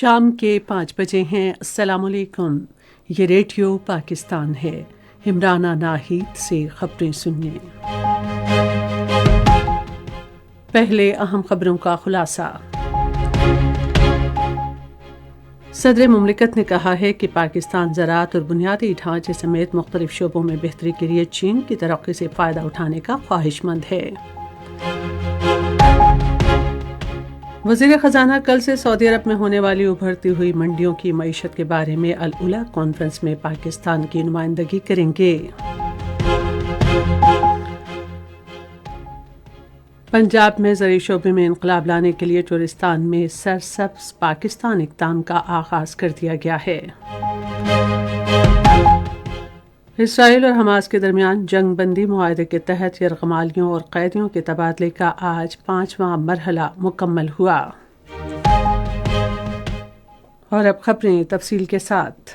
شام کے 5 بجے ہیں۔ السلام علیکم، یہ ریڈیو پاکستان ہے۔ عمرانہ ناہید سے خبریں سنیے۔ پہلے اہم خبروں کا خلاصہ۔ صدر مملکت نے کہا ہے کہ پاکستان زراعت اور بنیادی ڈھانچے سمیت مختلف شعبوں میں بہتری کے لیے چین کی ترقی سے فائدہ اٹھانے کا خواہش مند ہے۔ وزیر خزانہ کل سے سعودی عرب میں ہونے والی ابھرتی ہوئی منڈیوں کی معیشت کے بارے میں العلا کانفرنس میں پاکستان کی نمائندگی کریں گے۔ پنجاب میں زرعی شعبے میں انقلاب لانے کے لیے چورستان میں سرسبز پاکستان اقدام کا آغاز کر دیا گیا ہے۔ اسرائیل اور حماس کے درمیان جنگ بندی معاہدے کے تحت یرغمالیوں اور قیدیوں کے تبادلے کا آج 5واں مرحلہ مکمل ہوا۔ اور اب خبریں تفصیل کے ساتھ۔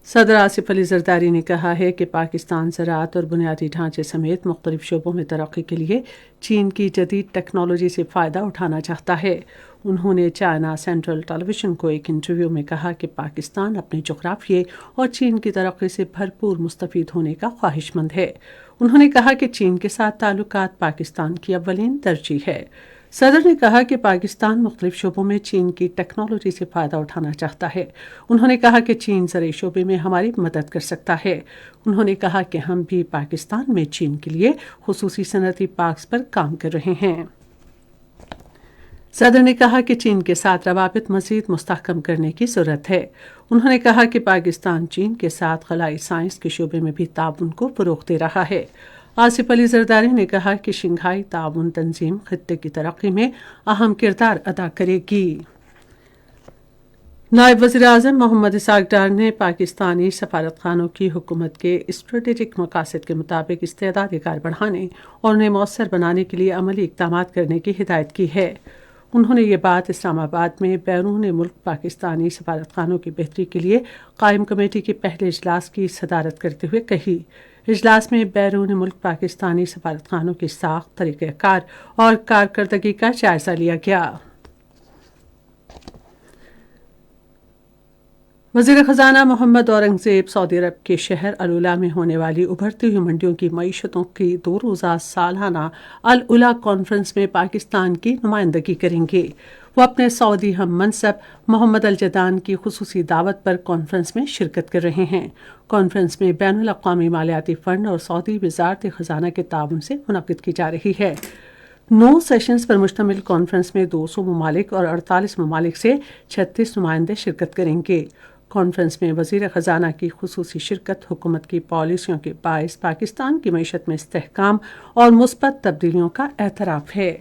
صدر آصف علی زرداری نے کہا ہے کہ پاکستان زراعت اور بنیادی ڈھانچے سمیت مختلف شعبوں میں ترقی کے لیے چین کی جدید ٹیکنالوجی سے فائدہ اٹھانا چاہتا ہے۔ انہوں نے چائنا سینٹرل ٹیلی ویژن کو ایک انٹرویو میں کہا کہ پاکستان اپنے جغرافیے اور چین کی ترقی سے بھرپور مستفید ہونے کا خواہش مند ہے۔ انہوں نے کہا کہ چین کے ساتھ تعلقات پاکستان کی اولین ترجیح ہے۔ صدر نے کہا کہ پاکستان مختلف شعبوں میں چین کی ٹیکنالوجی سے فائدہ اٹھانا چاہتا ہے۔ انہوں نے کہا کہ چین زرعی شعبے میں ہماری مدد کر سکتا ہے۔ انہوں نے کہا کہ ہم بھی پاکستان میں چین کے لیے خصوصی صنعتی پارکس پر کام کر رہے ہیں۔ صدر نے کہا کہ چین کے ساتھ روابط مزید مستحکم کرنے کی ضرورت ہے۔ انہوں نے کہا کہ پاکستان چین کے ساتھ خلائی سائنس کے شعبے میں بھی تعاون کو فروغ دے رہا ہے۔ آصف علی زرداری نے کہا کہ شنگھائی تعاون تنظیم خطے کی ترقی میں اہم کردار ادا کرے گی۔ نائب وزیر اعظم محمد اسحاق ڈار نے پاکستانی سفارت خانوں کی حکومت کے اسٹریٹجک مقاصد کے مطابق استعداد کار بڑھانے اور انہیں مؤثر بنانے کے لیے عملی اقدامات کرنے کی ہدایت کی ہے۔ انہوں نے یہ بات اسلام آباد میں بیرون ملک پاکستانی سفارت خانوں کی بہتری کے لیے قائم کمیٹی کے پہلے اجلاس کی صدارت کرتے ہوئے کہی۔ اجلاس میں بیرون ملک پاکستانی سفارت خانوں کی ساخت، طریقہ کار اور کارکردگی کا جائزہ لیا گیا۔ وزیر خزانہ محمد اورنگزیب سعودی عرب کے شہر العلا میں ہونے والی ابھرتی ہوئی منڈیوں کی معیشتوں کی 2 روزہ سالانہ العلا کانفرنس میں پاکستان کی نمائندگی کریں گے۔ وہ اپنے سعودی ہم منصب محمد الجدان کی خصوصی دعوت پر کانفرنس میں شرکت کر رہے ہیں۔ کانفرنس میں بین الاقوامی مالیاتی فنڈ اور سعودی وزارت خزانہ کے تعاون سے منعقد کی جا رہی ہے۔ 9 سیشنز پر مشتمل کانفرنس میں 200 ممالک اور 48 ممالک سے 36 نمائندے شرکت کریں گے۔ کانفرنس میں وزیر خزانہ کی خصوصی شرکت حکومت کی پالیسیوں کے باعث پاکستان کی معیشت میں استحکام اور مثبت تبدیلیوں کا اعتراف ہے۔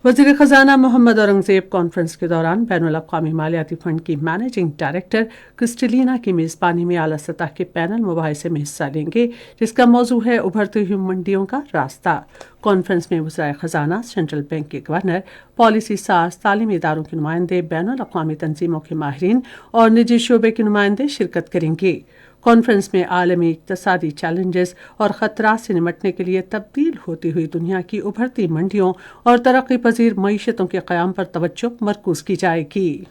وزیر خزانہ محمد اورنگزیب کانفرنس کے دوران بین الاقوامی مالیاتی فنڈ کی مینیجنگ ڈائریکٹر کرسٹلینا کی میزبانی میں اعلیٰ سطح کے پینل مباحثے میں حصہ لیں گے، جس کا موضوع ہے ابھرتی ہوئی منڈیوں کا راستہ۔ کانفرنس میں وزرائے خزانہ، سینٹرل بینک کے گورنر، پالیسی ساز، تعلیمی اداروں کے نمائندے، بین الاقوامی تنظیموں کے ماہرین اور نجی شعبے کے نمائندے شرکت کریں گے۔ کانفرنس میں عالمی اقتصادی چیلنجز اور خطرات سے نمٹنے کے لیے تبدیل ہوتی ہوئی دنیا کی ابھرتی منڈیوں اور ترقی پذیر معیشتوں کے قیام پر توجہ مرکوز کی جائے گی۔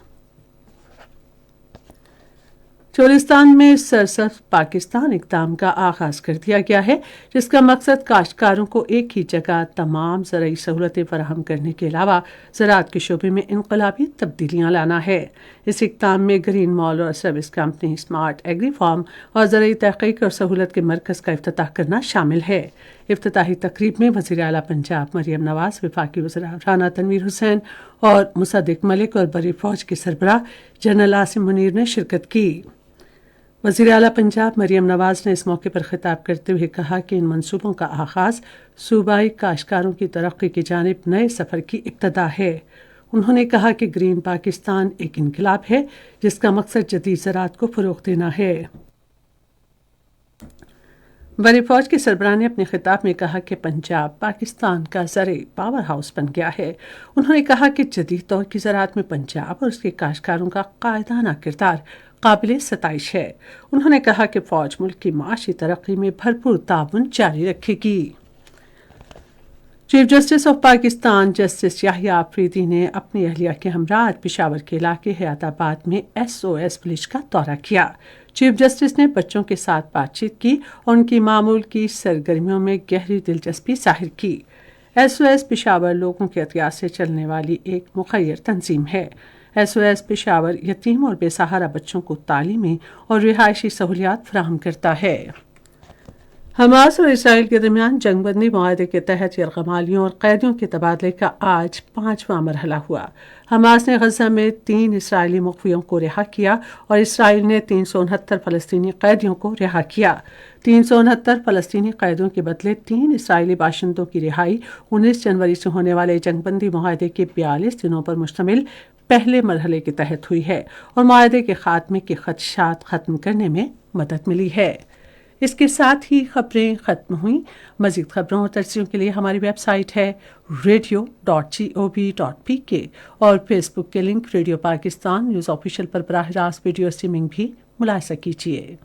چولستان میں سرسبز پاکستان اقدام کا آغاز کر دیا گیا ہے، جس کا مقصد کاشتکاروں کو ایک ہی جگہ تمام زرعی سہولتیں فراہم کرنے کے علاوہ زراعت کے شعبے میں انقلابی تبدیلیاں لانا ہے۔ اس اقدام میں گرین مال اور service company, smart agri farm اور زرعی تحقیق اور سہولت کے مرکز کا افتتاح کرنا شامل ہے۔ افتتاحی تقریب میں وزیر اعلیٰ پنجاب مریم نواز، وفاقی وزراء رانا تنویر حسین اور مصدق ملک اور بری فوج کے سربراہ جنرل عاصم منیر نے شرکت کی۔ وزیر اعلیٰ پنجاب مریم نواز نے اس موقع پر خطاب کرتے ہوئے کہا کہ ان منصوبوں کا آغاز صوبائی کاشتکاروں کی ترقی کی جانب نئے سفر کی ابتدا ہے۔ انہوں نے کہا کہ گرین پاکستان ایک انقلاب ہے، جس کا مقصد جدید زراعت کو فروغ دینا ہے۔ بری فوج کے سربراہ نے اپنے خطاب میں کہا کہ پنجاب پاکستان کا زرعی پاور ہاؤس بن گیا ہے۔ انہوں نے کہا کہ جدید دور کی زراعت میں پنجاب اور اس کے کاشتکاروں کا قائدانہ کردار قابل ستائش ہے۔ انہوں نے کہا کہ فوج ملک کی معاشی ترقی میں بھرپور تعاون جاری رکھے گی۔ Chief justice of Pakistan justice Yahya Afridi نے اپنی اہلیہ کے ہمراہ پشاور کے علاقے حیات آباد میں SOS ولیج کا دورہ کیا۔ چیف جسٹس نے بچوں کے ساتھ بات چیت کی اور ان کی معمول کی سرگرمیوں میں گہری دلچسپی ظاہر کی۔ SOS پشاور لوگوں کے عطیات سے چلنے والی ایک مخیر تنظیم ہے۔ SOS پشاور یتیم اور بے سہارا بچوں کو تعلیمی اور رہائشی سہولیات فراہم کرتا ہے۔ حماس اور اسرائیل کے درمیان جنگ بندی معاہدے کے تحت یرغمالیوں اور قیدیوں کے تبادلے کا آج 5واں مرحلہ ہوا۔ حماس نے غزہ میں 3 اسرائیلی مخفیوں کو رہا کیا اور اسرائیل نے 369 فلسطینی قیدیوں کو رہا کیا۔ 369 فلسطینی قیدیوں کے بدلے 3 اسرائیلی باشندوں کی رہائی 19 جنوری سے ہونے والے جنگ بندی معاہدے کے 42 دنوں پر مشتمل پہلے مرحلے کے تحت ہوئی ہے اور معاہدے کے خاتمے کے خدشات ختم کرنے میں مدد ملی ہے۔ اس کے ساتھ ہی خبریں ختم ہوئیں۔ مزید خبروں اور تجزیوں کے لیے ہماری ویب سائٹ ہے radio.gov.pk اور فیس بک کے link radio Pakistan news official پر براہ راست ویڈیو اسٹریمنگ بھی ملاحظہ کیجیے۔